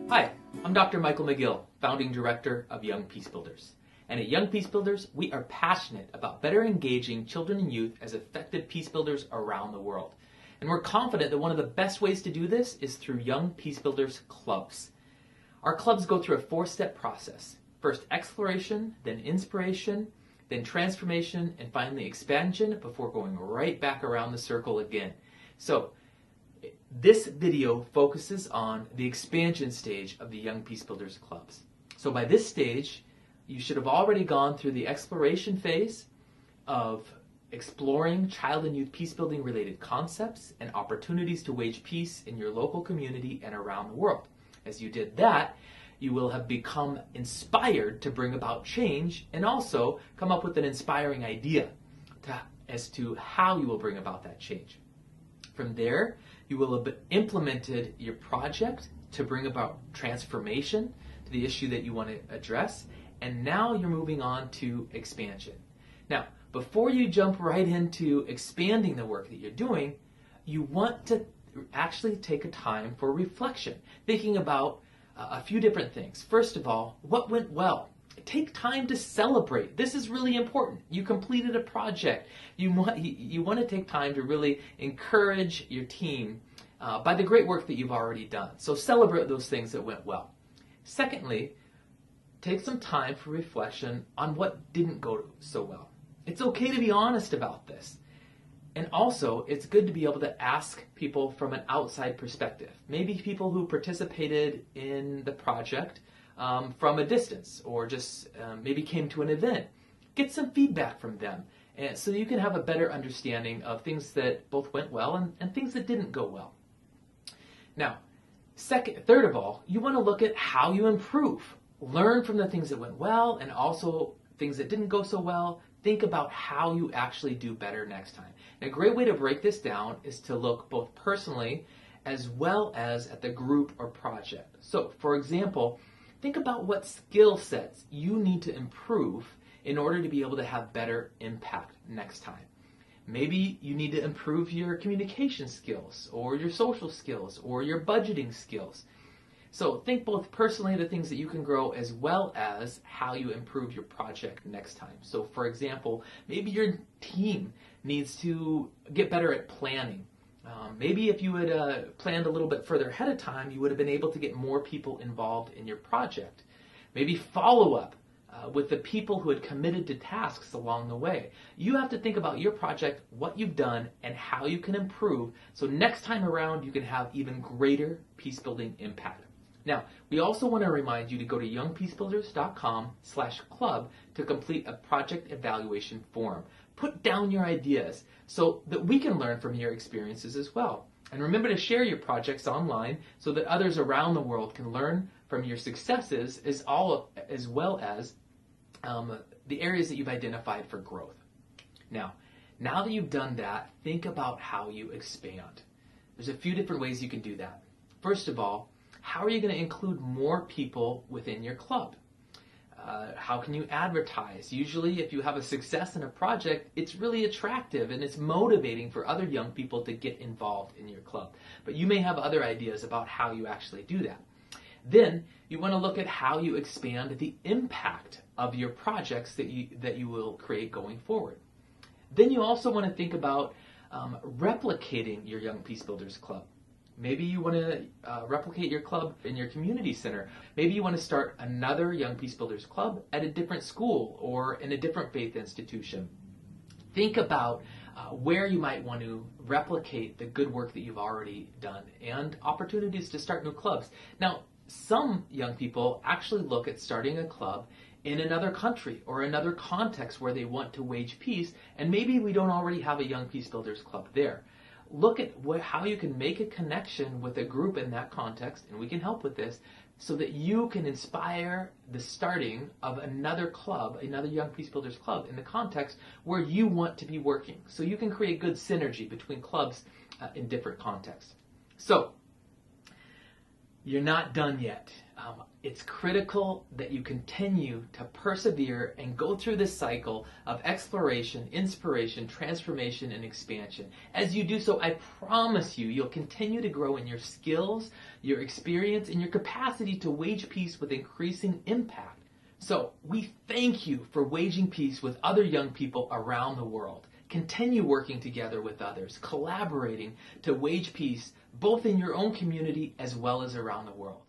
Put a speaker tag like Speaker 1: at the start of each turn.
Speaker 1: Hi, I'm Dr. Michael McGill, Founding Director of Young Peacebuilders. And at Young Peacebuilders, we are passionate about better engaging children and youth as effective peacebuilders around the world. And we're confident that one of the best ways to do this is through Young Peacebuilders clubs. Our clubs go through a four-step process. First exploration, then inspiration, then transformation, and finally expansion before going right back around the circle again. So, this video focuses on the expansion stage of the Young Peacebuilders clubs. So by this stage, you should have already gone through the exploration phase of exploring child and youth peacebuilding related concepts and opportunities to wage peace in your local community and around the world. As you did that, you will have become inspired to bring about change and also come up with an inspiring idea as to how you will bring about that change. From there, you will have implemented your project to bring about transformation to the issue that you want to address, and now you're moving on to expansion. Now, before you jump right into expanding the work that you're doing, you want to actually take a time for reflection, thinking about a few different things. First of all, what went well? Take time to celebrate. This is really important. You completed a project. You want to take time to really encourage your team by the great work that you've already done. So celebrate those things that went well. Secondly, take some time for reflection on what didn't go so well. It's okay to be honest about this. And also, it's good to be able to ask people from an outside perspective. Maybe people who participated in the project from a distance, or just maybe came to an event. Get some feedback from them, and so you can have a better understanding of things that both went well and things that didn't go well. Now, third of all, you want to look at how you improve. Learn from the things that went well and also things that didn't go so well. Think about how you actually do better next time. And a great way to break this down is to look both personally as well as at the group or project. So, for example, think about what skill sets you need to improve in order to be able to have better impact next time. Maybe you need to improve your communication skills, or your social skills, or your budgeting skills. So think both personally the things that you can grow as well as how you improve your project next time. So for example, maybe your team needs to get better at planning. Maybe if you had planned a little bit further ahead of time, you would have been able to get more people involved in your project. Maybe follow up with the people who had committed to tasks along the way. You have to think about your project, what you've done, and how you can improve, so next time around you can have even greater peacebuilding impact. Now, we also want to remind you to go to youngpeacebuilders.com/club to complete a project evaluation form. Put down your ideas so that we can learn from your experiences as well. And remember to share your projects online so that others around the world can learn from your successes as well as the areas that you've identified for growth. Now that you've done that, think about how you expand. There's a few different ways you can do that. First of all, how are you going to include more people within your club? How can you advertise? Usually, if you have a success in a project, it's really attractive and it's motivating for other young people to get involved in your club. But you may have other ideas about how you actually do that. Then, you want to look at how you expand the impact of your projects that you will create going forward. Then you also want to think about replicating your Young Peacebuilders Club. Maybe you want to replicate your club in your community center. Maybe you want to start another Young Peacebuilders Club at a different school or in a different faith institution. Think about where you might want to replicate the good work that you've already done and opportunities to start new clubs. Now, some young people actually look at starting a club in another country or another context where they want to wage peace, and maybe we don't already have a Young Peacebuilders Club there. Look at how you can make a connection with a group in that context, and we can help with this, so that you can inspire the starting of another club, another Young Peacebuilders Club in the context where you want to be working. So you can create good synergy between clubs in different contexts. So, you're not done yet. It's critical that you continue to persevere and go through this cycle of exploration, inspiration, transformation, and expansion. As you do so, I promise you, you'll continue to grow in your skills, your experience, and your capacity to wage peace with increasing impact. So we thank you for waging peace with other young people around the world. Continue working together with others, collaborating to wage peace both in your own community as well as around the world.